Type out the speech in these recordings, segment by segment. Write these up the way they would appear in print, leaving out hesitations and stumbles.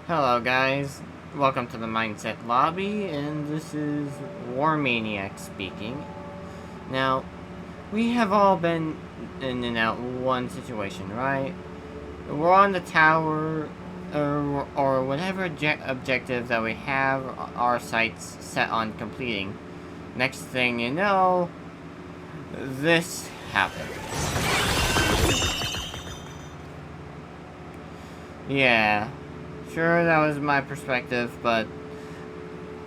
Hello, guys. Welcome to the Mindset Lobby, and this is War Maniac speaking. Now, we have all been in and out one situation, right? We're on the tower, or whatever objective that we have our sights set on completing. Next thing you know, this happened. Yeah, sure, that was my perspective, but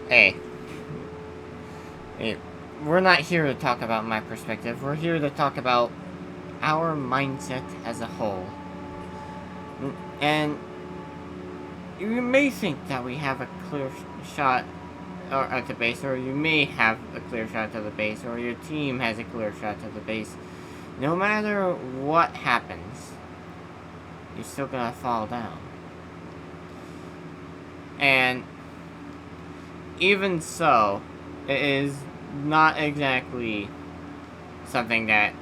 hey, It, we're not here to talk about my perspective. We're here to talk about our mindset as a whole. And you may think that we have a clear shot at the base, or you may have a clear shot to the base, or your team has a clear shot to the base. No matter what happens, you're still gonna fall down. And even so, it is not exactly something that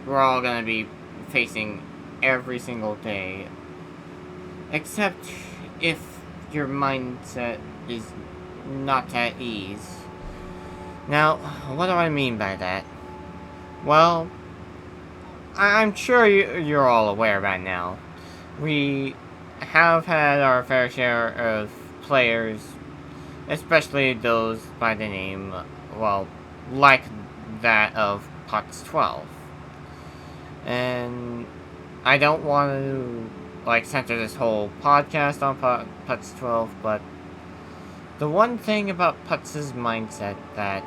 we're all gonna be facing every single day. Except if your mindset is not at ease. Now, what do I mean by that? Well, I'm sure you're all aware by now. We have had our fair share of players, especially those by the name, well, like that of Putz 12. And I don't want to center this whole podcast on Putz 12, but the one thing about Putz's mindset that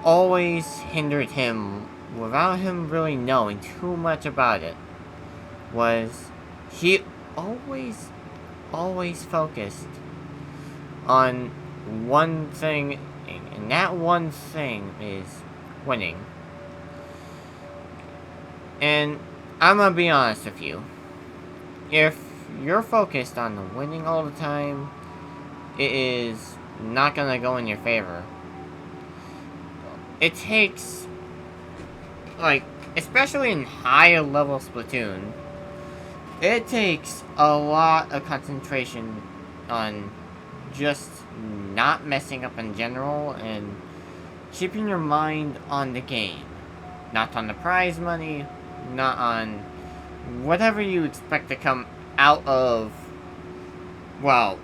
always hindered him without him really knowing too much about it was he always focused on one thing, and that one thing is winning. And I'm gonna be honest with you. If you're focused on winning all the time, it is not gonna go in your favor. It takes, especially in higher level Splatoon, it takes a lot of concentration on just not messing up in general and keeping your mind on the game. Not on the prize money, not on whatever you expect to come out of, well,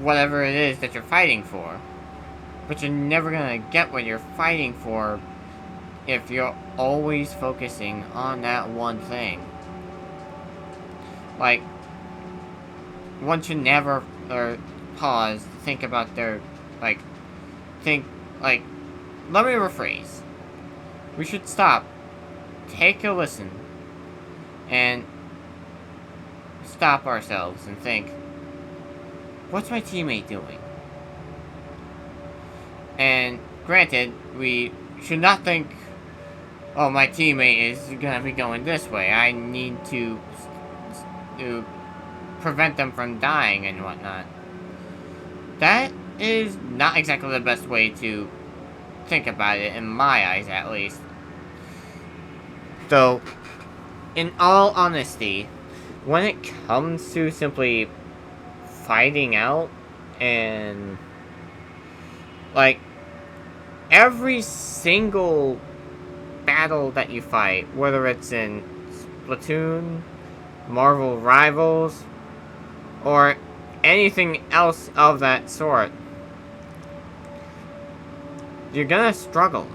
whatever it is that you're fighting for. But you're never gonna get what you're fighting for if you're always focusing on that one thing. Like, one should never pause, think about their, like, think, like, let me rephrase. We should stop, take a listen, and stop ourselves and think, what's my teammate doing? And granted, we should not think, oh, my teammate is gonna be going this way. I need to prevent them from dying and whatnot. That is not exactly the best way to think about it, in my eyes at least. So, in all honesty, when it comes to simply fighting out and every single battle that you fight, whether it's in Splatoon, Marvel Rivals, or anything else of that sort, you're gonna struggle.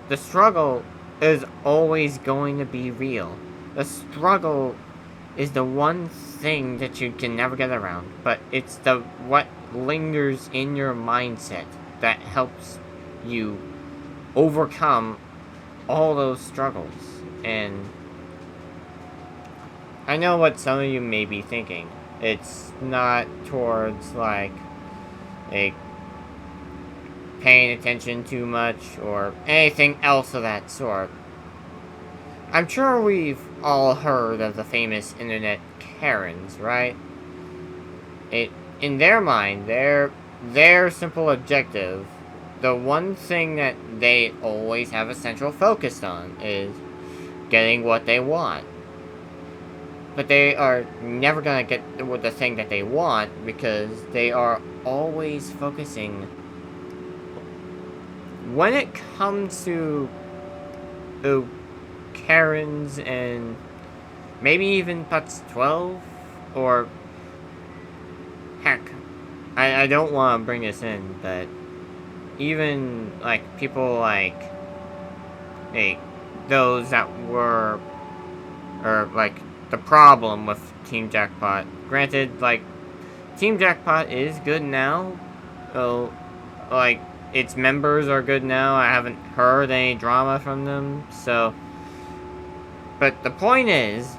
The struggle is always going to be real. The struggle is the one thing that you can never get around, but it's what lingers in your mindset that helps you overcome all those struggles. And I know what some of you may be thinking. It's not towards paying attention too much or anything else of that sort. I'm sure we've all heard of the famous internet Karens, right? In their mind, their simple objective, the one thing that they always have a central focus on is getting what they want. but they are never gonna get the thing that they want because they are always focusing. When it comes to Karens and maybe even Putz 12, or heck, I don't want to bring this in, but even like people like those that were, or like the problem with Team Jackpot. Granted, like Team Jackpot is good now. Oh, like its members are good now. I haven't heard any drama from them. So, but the point is,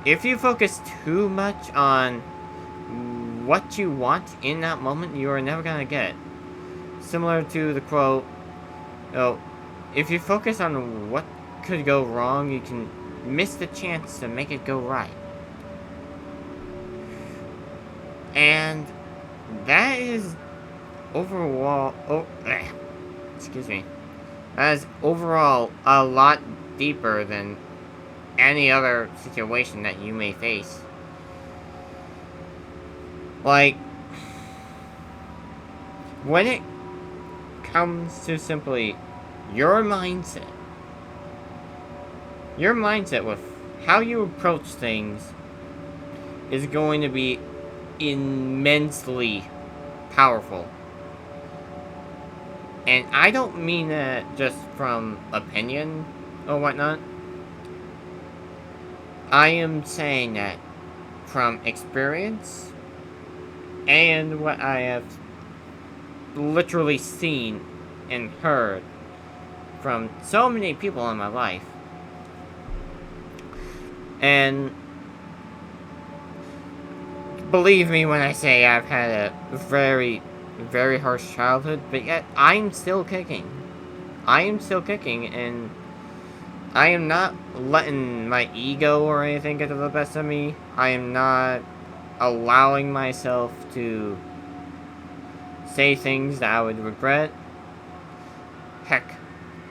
if you focus too much on what you want in that moment, you are never gonna get it. Similar to the quote, oh, if you focus on what could go wrong, you can miss the chance to make it go right. And that is overall, excuse me, that is overall a lot deeper than any other situation that you may face. Like, when it comes to simply your mindset with how you approach things is going to be immensely powerful. And I don't mean that just from opinion or whatnot. I am saying that from experience and what I have literally seen and heard from so many people in my life. And believe me when I say I've had a very, very harsh childhood, but yet I'm still kicking. I am still kicking, and I am not letting my ego or anything get to the best of me. I am not allowing myself to say things that I would regret. Heck,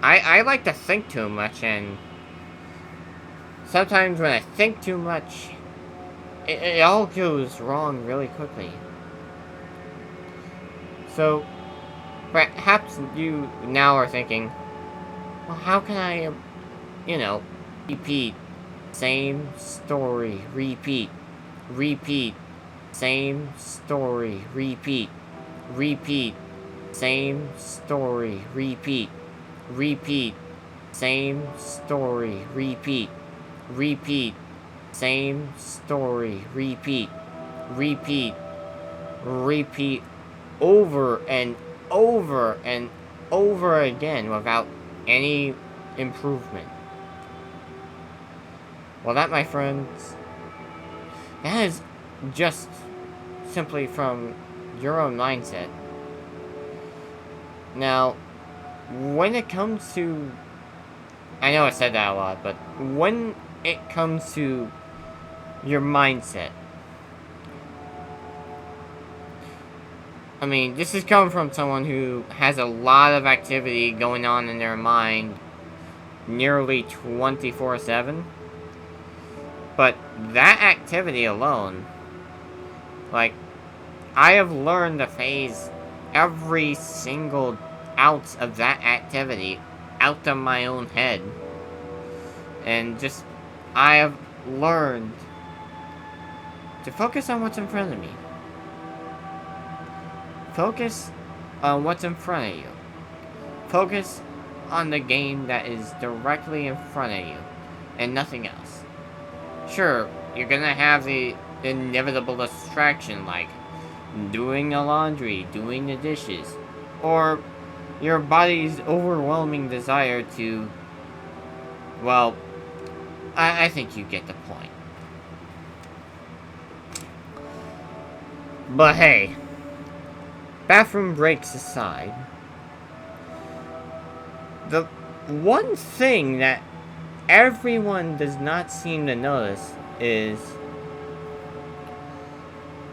I like to think too much, and sometimes when I think too much, it all goes wrong really quickly. So, perhaps you now are thinking, well, how can I, repeat, same story, repeat, same story, repeat, same story, repeat, same story, repeat, same story, repeat, over and over and over again without any improvement. Well, that, my friends, that is just simply from your own mindset. Now, when it comes to, I know I said that a lot, but when it comes to your mindset, I mean, this is coming from someone who has a lot of activity going on in their mind nearly 24/7. But that activity alone, like, I have learned to phase every single ounce of that activity out of my own head. And just, I have learned to focus on what's in front of me. Focus on what's in front of you. Focus on the game that is directly in front of you, and nothing else. Sure, you're gonna have the inevitable distraction like doing the laundry, doing the dishes, or your body's overwhelming desire to, well, I think you get the point. But hey, bathroom breaks aside, the one thing that everyone does not seem to notice is,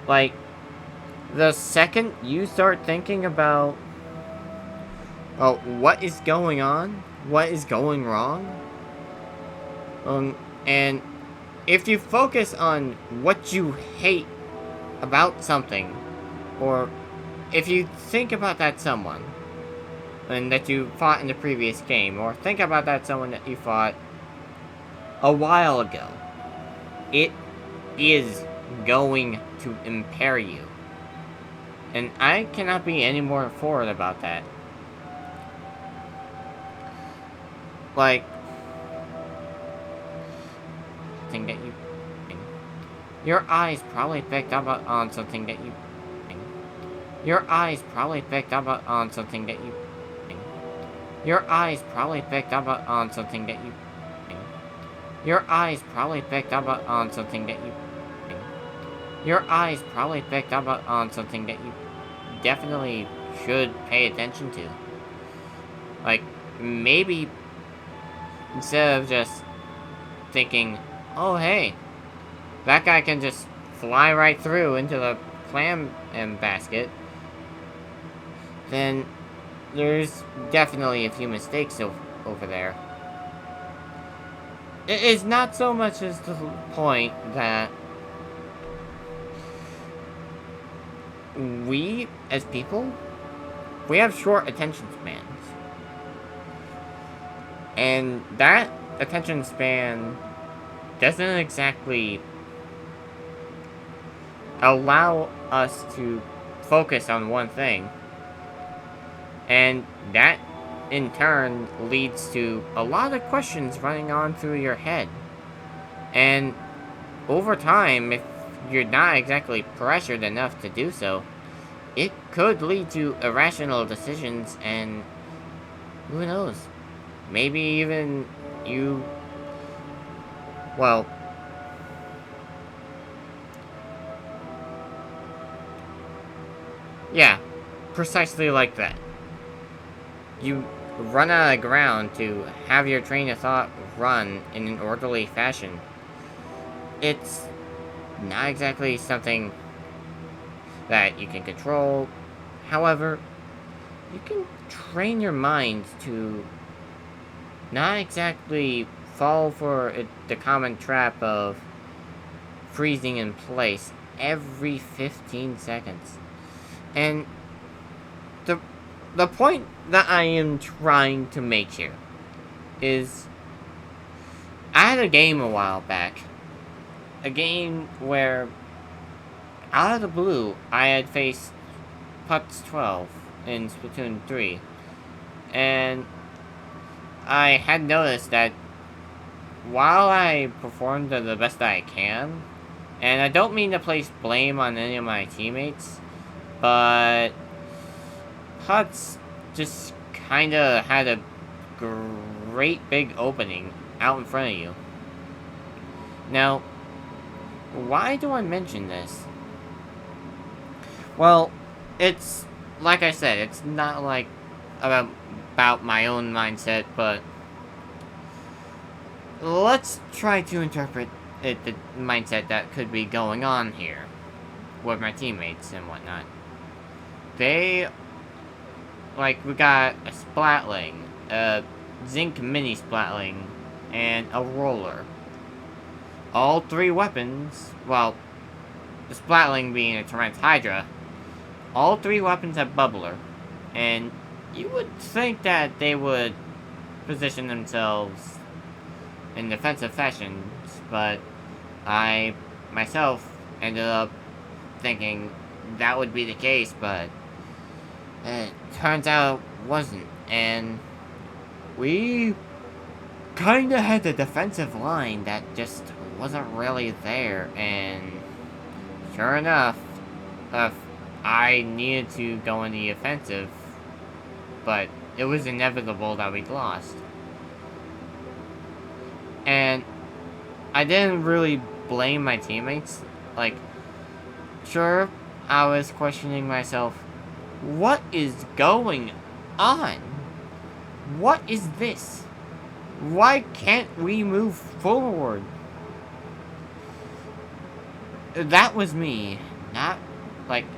like, the second you start thinking about, well, what is going on, what is going wrong, and if you focus on what you hate about something, or if you think about that someone and that you fought in the previous game, or think about that someone that you fought a while ago, it is going to impair you. And I cannot be any more forward about that. Like, thing that you... Your eyes probably picked up on something that you... Your eyes probably picked up on something that you... Your eyes probably picked up on something that you... Your eyes probably picked up on something that you... Your eyes probably picked up on something that you definitely should pay attention to. Like, maybe instead of just thinking, oh hey, that guy can just fly right through into the clam basket, then there's definitely a few mistakes over there. It is not so much as the point that we, as people, we have short attention spans. And that attention span doesn't exactly allow us to focus on one thing. And that, in turn, leads to a lot of questions running on through your head. And over time, if you're not exactly pressured enough to do so, it could lead to irrational decisions, and who knows, maybe even you, well, yeah, precisely like that. You run out of ground to have your train of thought run in an orderly fashion. It's not exactly something that you can control. However, you can train your mind to not exactly fall for the common trap of freezing in place every 15 seconds. And the point that I am trying to make here is, I had a game a while back. A game where, out of the blue, I had faced Putz 12 in Splatoon 3. And I had noticed that while I performed the best that I can, and I don't mean to place blame on any of my teammates, but Putz just kinda had a great big opening out in front of you. Now, why do I mention this? Well, it's, like I said, it's not like about my own mindset, but let's try to interpret the mindset that could be going on here with my teammates and whatnot. They, like, we got a Splatling, a Zinc Mini Splatling, and a Roller. All three weapons, well, the Splatling being a Torrent Hydra, all three weapons have Bubbler, and you would think that they would position themselves in defensive fashions, but I, myself, ended up thinking that would be the case, but it turns out it wasn't, and we kinda had a defensive line that just wasn't really there, and sure enough, I needed to go in the offensive, but it was inevitable that we lost. And I didn't really blame my teammates. Like, sure, I was questioning myself, what is going on? What is this? Why can't we move forward? That was me. That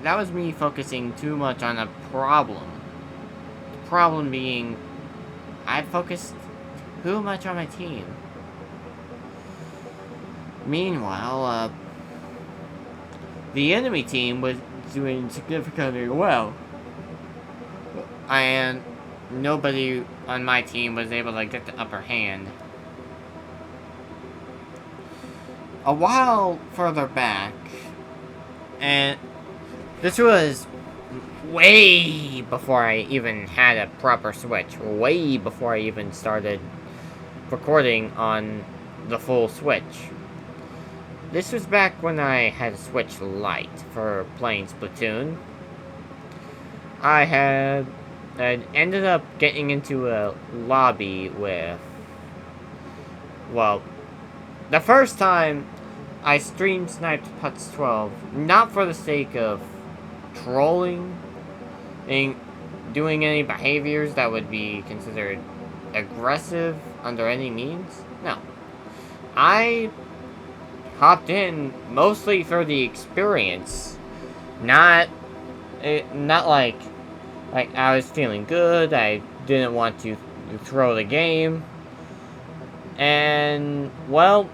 was me focusing too much on a problem. The problem being, I focused too much on my team. Meanwhile, the enemy team was doing significantly well. And nobody on my team was able to get the upper hand. A while further back, and this was way before I even had a proper Switch, way before I even started recording on the full Switch. This was back when I had a Switch Lite for playing Splatoon. I had ended up getting into a lobby with, well, the first time I stream sniped Putz12, not for the sake of trolling and doing any behaviors that would be considered aggressive under any means. No. I hopped in mostly for the experience, not like I was feeling good, I didn't want to throw the game, and, well,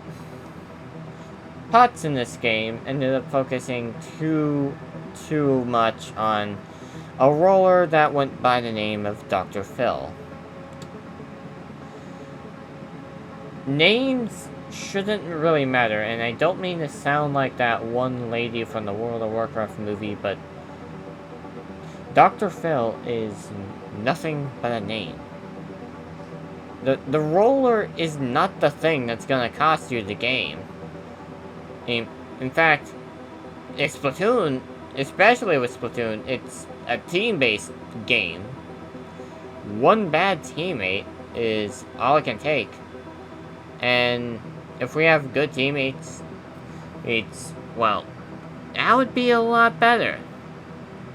Putz in this game ended up focusing too much on a roller that went by the name of Dr. Phil. Names shouldn't really matter, and I don't mean to sound like that one lady from the World of Warcraft movie, but Dr. Phil is nothing but a name. The roller is not the thing that's gonna cost you the game. In fact, Splatoon, especially with Splatoon, it's a team-based game. One bad teammate is all it can take. And if we have good teammates, well, that would be a lot better.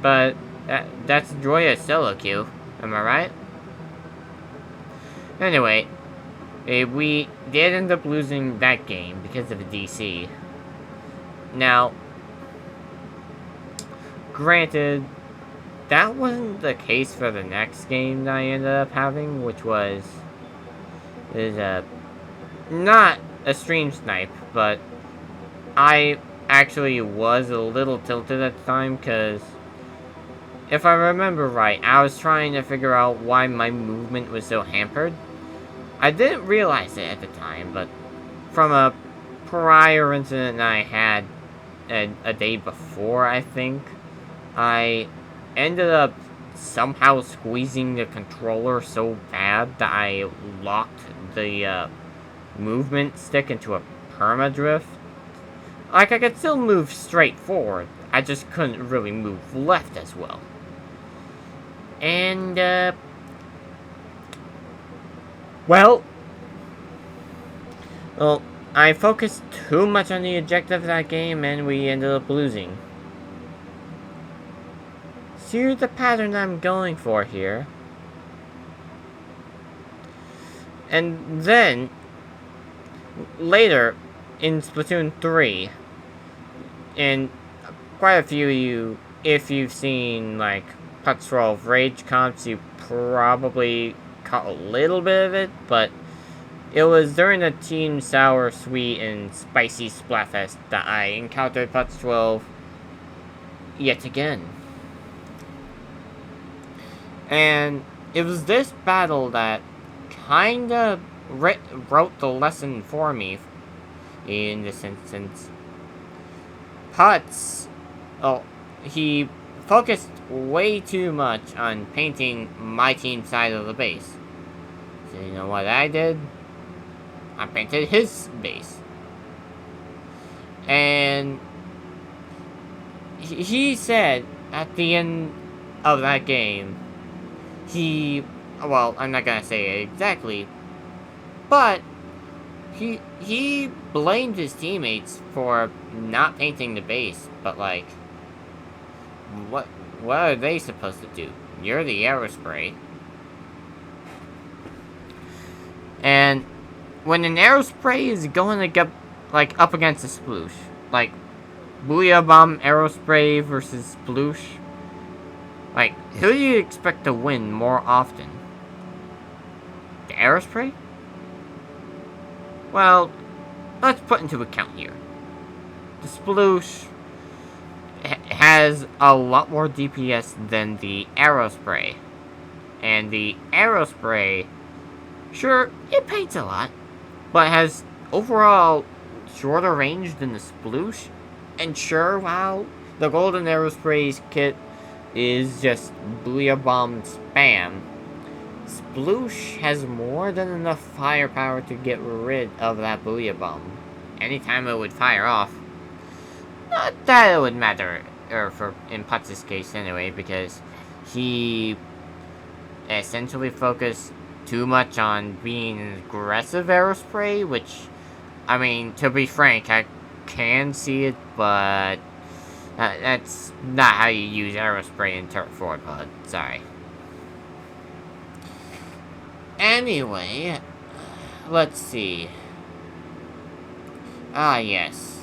But that's the joy of solo queue, am I right? Anyway, we did end up losing that game because of a DC. Now, granted, that wasn't the case for the next game that I ended up having, which is not a stream snipe, but I actually was a little tilted at the time, because if I remember right, I was trying to figure out why my movement was so hampered. I didn't realize it at the time, but from a prior incident I had a day before, I think, I ended up somehow squeezing the controller so bad that I locked the movement stick into a permadrift. Like, I could still move straight forward, I just couldn't really move left as well. And, well, I focused too much on the objective of that game, and we ended up losing. See the pattern I'm going for here. And then, later, in Splatoon 3, and quite a few of you, if you've seen, like, Putz12 Rage comps, you probably caught a little bit of it, but it was during the Team Sour, Sweet, and Spicy Splatfest that I encountered Putz12 yet again. And it was this battle that kinda wrote the lesson for me in this instance. Putz, he focused way too much on painting my team side of the base. So you know what I did? I painted his base. And he said at the end of that game, well, I'm not gonna say it exactly, but he blamed his teammates for not painting the base, but like, what are they supposed to do? You're the Aerospray. And when an Aerospray is going to get, like, up against a Sploosh, like, Booyah Bomb Aerospray versus Sploosh, like, who do you expect to win more often? The Aerospray? Well, let's put into account here. The Sploosh has a lot more DPS than the Aerospray. And the Aerospray, sure, it paints a lot, but has overall shorter range than the Sploosh. And sure, while the Golden Aerospray's kit is just Booyah Bomb spam, Sploosh has more than enough firepower to get rid of that Booyah Bomb anytime it would fire off. Not that it would matter, or for in Putz's case anyway, because he essentially focused too much on being an aggressive Aerospray, which, I mean, to be frank, I can see it, but that's not how you use Aerospray in Turret 4, bud. Sorry. Anyway, let's see. Ah, yes.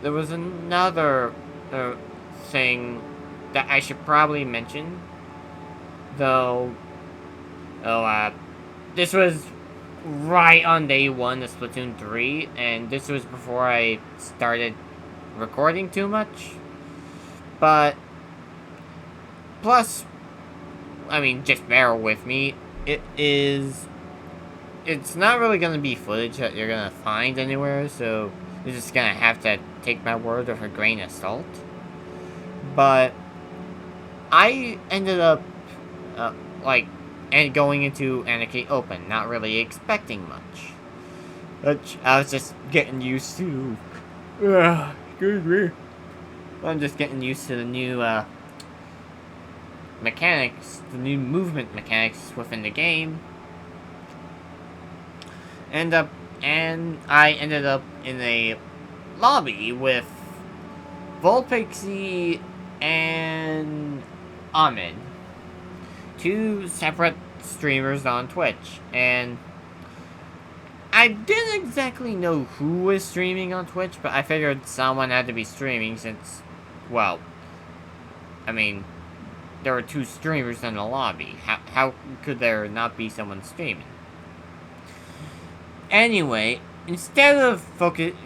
There was another thing that I should probably mention, though. This was right on day one of Splatoon 3, and this was before I started recording too much. But, plus, I mean, just bear with me. It's not really going to be footage that you're going to find anywhere, so you're just going to have to take my word with a grain of salt. But I ended up, and going into Anarchy Open, not really expecting much. Which I was just getting used to. Excuse me. I'm just getting used to the new, mechanics, the new movement mechanics within the game. And I ended up in a lobby with Volpixie and Ahmed, two separate streamers on Twitch, and I didn't exactly know who was streaming on Twitch, but I figured someone had to be streaming since, well, I mean, there were two streamers in the lobby. How could there not be someone streaming? Anyway, instead of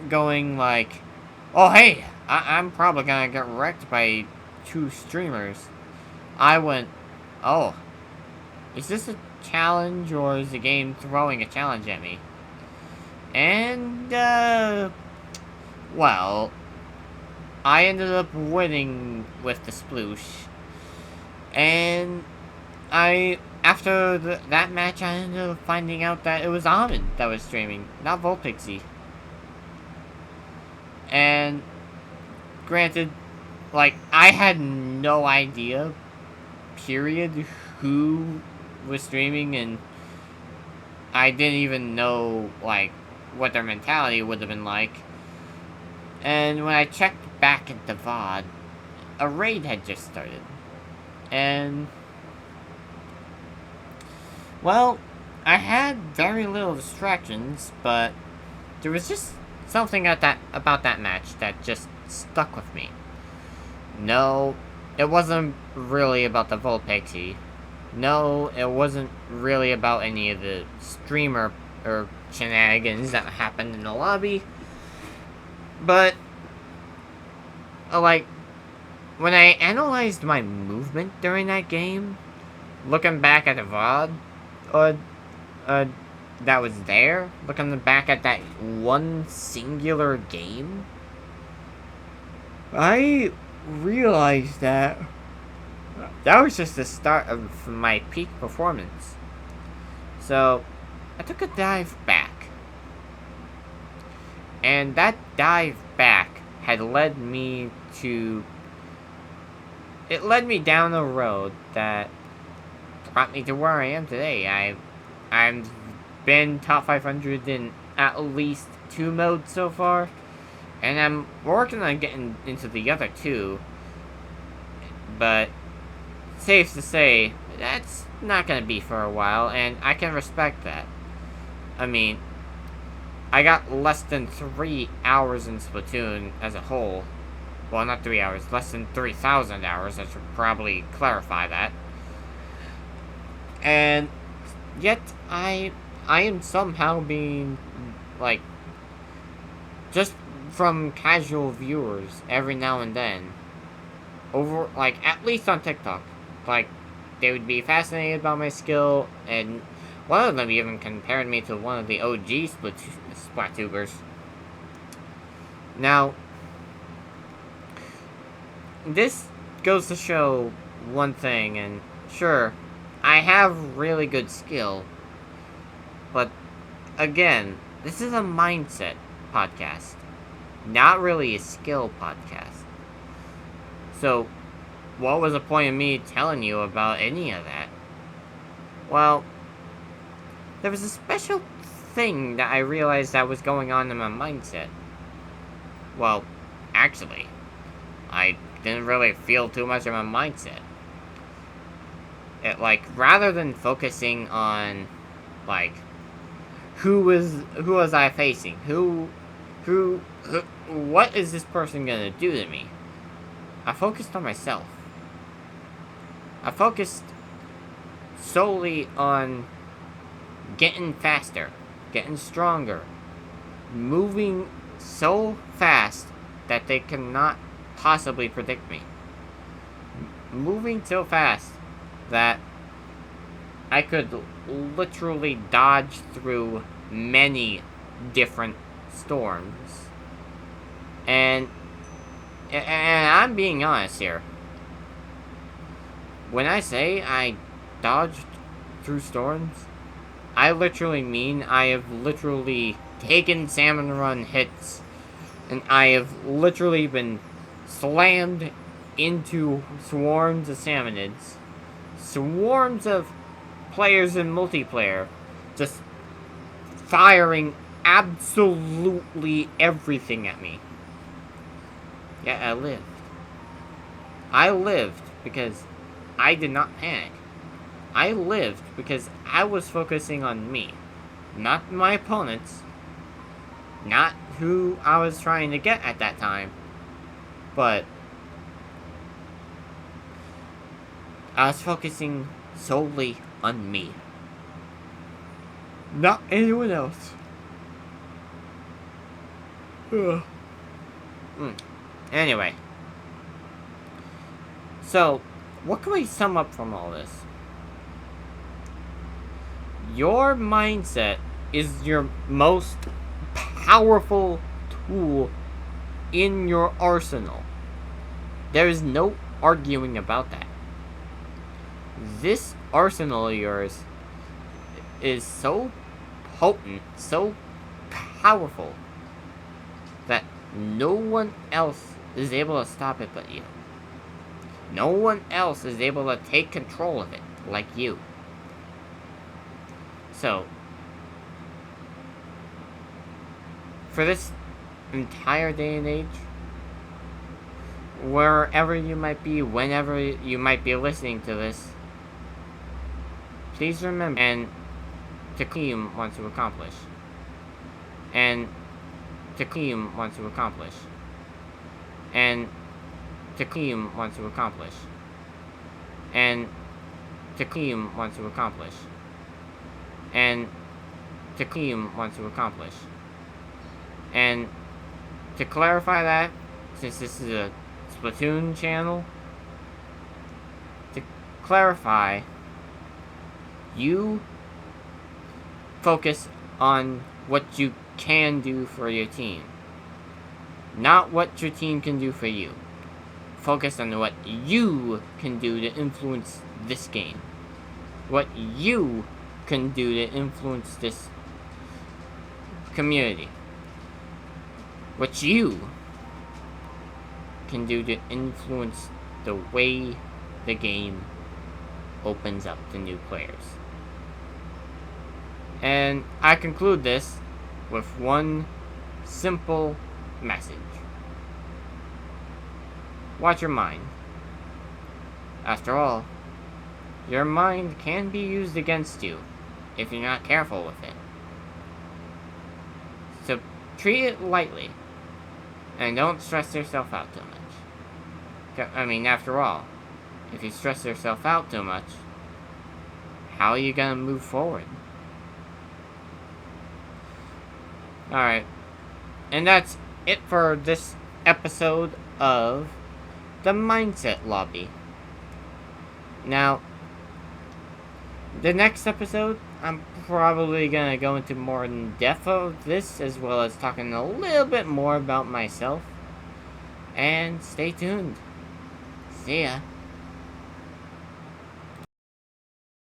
going like, oh hey, I'm probably gonna get wrecked by two streamers, I went, oh, is this a challenge or is the game throwing a challenge at me? And, well, I ended up winning with the Sploosh. And after that match, I ended up finding out that it was Ahmed that was streaming, not Volpixie. And, granted, I had no idea, period, who was streaming, and I didn't even know, what their mentality would have been like. And when I checked back at the VOD, a raid had just started. And, well, I had very little distractions, but there was just something about that match that just stuck with me. No, it wasn't really about the Volpixie. No, it wasn't really about any of the streamer or shenanigans that happened in the lobby. But, when I analyzed my movement during that game, looking back at the VOD, that was there, looking back at that one singular game, I realized that was just the start of my peak performance. So, I took a dive back. And that dive back had led me down a road that brought me to where I am today. I've been top 500 in at least 2 modes so far, and I'm working on getting into the other 2, but safe to say, that's not going to be for a while, and I can respect that. I mean, I got less than 3 hours in Splatoon as a whole. Well, not 3 hours, less than 3,000 hours, I should probably clarify that. And yet, I am somehow being, just from casual viewers every now and then, over, like, at least on TikTok, like, they would be fascinated by my skill, and one of them even compared me to one of the OG Splatubers. Now, this goes to show one thing, and sure, I have really good skill, but again, this is a mindset podcast, not really a skill podcast. So, what was the point of me telling you about any of that? Well, there was a special thing that I realized that was going on in my mindset. Well, actually, I didn't really feel too much of my mindset. It, like, rather than focusing on, like, who was I facing? What is this person gonna do to me? I focused on myself. I focused solely on getting faster, getting stronger, moving so fast that they cannot possibly predict me. Moving so fast that I could literally dodge through many different storms. And I'm being honest here. When I say I dodged through storms, I literally mean I have literally taken Salmon Run hits, and I have literally been slammed into swarms of salmonids, swarms of players in multiplayer, just firing absolutely everything at me. Yet I lived. I lived because I did not panic. I lived because I was focusing on me, not my opponents, not who I was trying to get at that time, but I was focusing solely on me, not anyone else. Anyway, so what can we sum up from all this? Your mindset is your most powerful tool in your arsenal. There is no arguing about that. This arsenal of yours is so potent, so powerful, that no one else is able to stop it but you. No one else is able to take control of it like you. So, for this entire day and age, wherever you might be, whenever you might be listening to this, please remember, and Takim wants to accomplish. And Takim wants to accomplish. And Takim wants to accomplish. And Takim wants to accomplish. And Takim wants to accomplish. And to clarify that, since this is a Splatoon channel, to clarify, you focus on what you can do for your team, not what your team can do for you. Focus on what you can do to influence this game. What you can do to influence this community. What you can do to influence the way the game opens up to new players. And I conclude this with one simple message. Watch your mind. After all, your mind can be used against you if you're not careful with it. So treat it lightly, and don't stress yourself out too much. I mean, after all, if you stress yourself out too much, how are you gonna move forward? Alright, and that's it for this episode of the Mindset Lobby. Now, the next episode, I'm probably gonna go into more in depth of this, as well as talking a little bit more about myself. And stay tuned. See ya.